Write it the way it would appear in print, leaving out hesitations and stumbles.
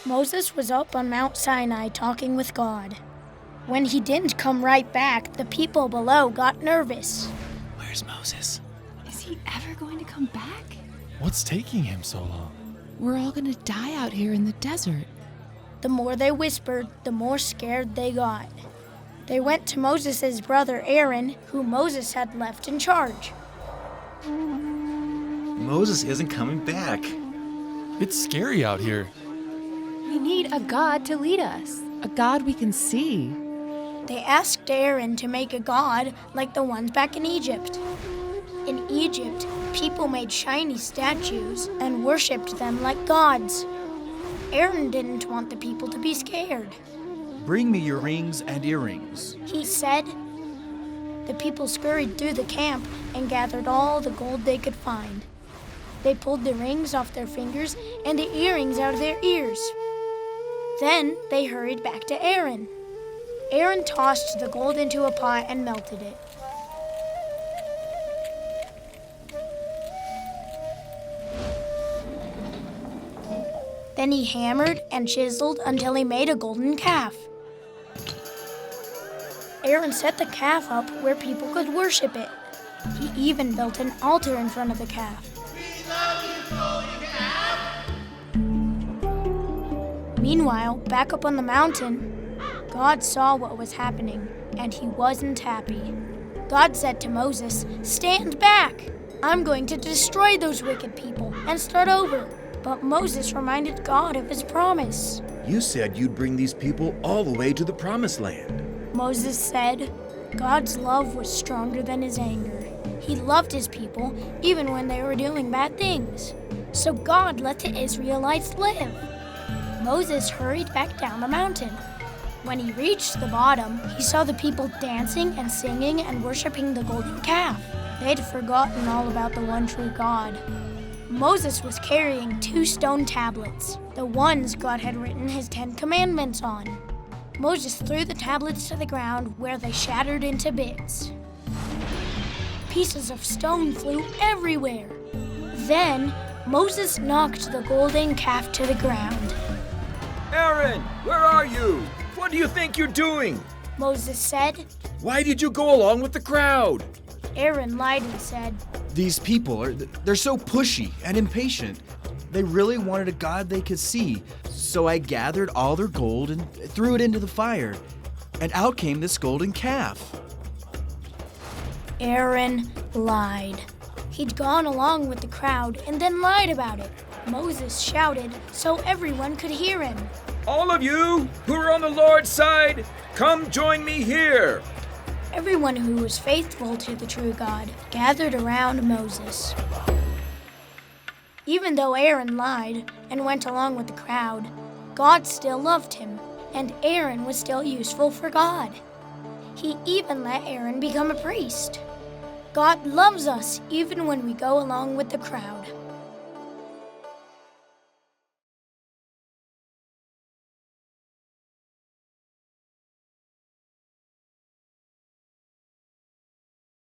Moses was up on Mount Sinai talking with God. When he didn't come right back, the people below got nervous. Where's Moses? Is he ever going to come back? What's taking him so long? We're all gonna die out here in the desert. The more they whispered, the more scared they got. They went to Moses' brother Aaron, who Moses had left in charge. Moses isn't coming back. It's scary out here. We need a god to lead us. A god we can see. They asked Aaron to make a god like the ones back in Egypt. In Egypt, people made shiny statues and worshipped them like gods. Aaron didn't want the people to be scared. Bring me your rings and earrings. He said. The people scurried through the camp and gathered all the gold they could find. They pulled the rings off their fingers and the earrings out of their ears. Then they hurried back to Aaron. Aaron tossed the gold into a pot and melted it. Then he hammered and chiseled until he made a golden calf. Aaron set the calf up where people could worship it. He even built an altar in front of the calf. Meanwhile, back up on the mountain, God saw what was happening, and he wasn't happy. God said to Moses, "Stand back! I'm going to destroy those wicked people and start over." But Moses reminded God of his promise. You said you'd bring these people all the way to the promised land. Moses said, God's love was stronger than his anger. He loved his people even when they were doing bad things. So God let the Israelites live. Moses hurried back down the mountain. When he reached the bottom, he saw the people dancing and singing and worshiping the golden calf. They'd forgotten all about the one true God. Moses was carrying 2 stone tablets, the ones God had written his 10 commandments on. Moses threw the tablets to the ground where they shattered into bits. Pieces of stone flew everywhere. Then Moses knocked the golden calf to the ground. Aaron, where are you? What do you think you're doing? Moses said. Why did you go along with the crowd? Aaron lied and said, These people they're so pushy and impatient. They really wanted a God they could see. So I gathered all their gold and threw it into the fire. And out came this golden calf. Aaron lied. He'd gone along with the crowd and then lied about it. Moses shouted so everyone could hear him. All of you who are on the Lord's side, come join me here. Everyone who was faithful to the true God gathered around Moses. Even though Aaron lied and went along with the crowd, God still loved him, and Aaron was still useful for God. He even let Aaron become a priest. God loves us even when we go along with the crowd.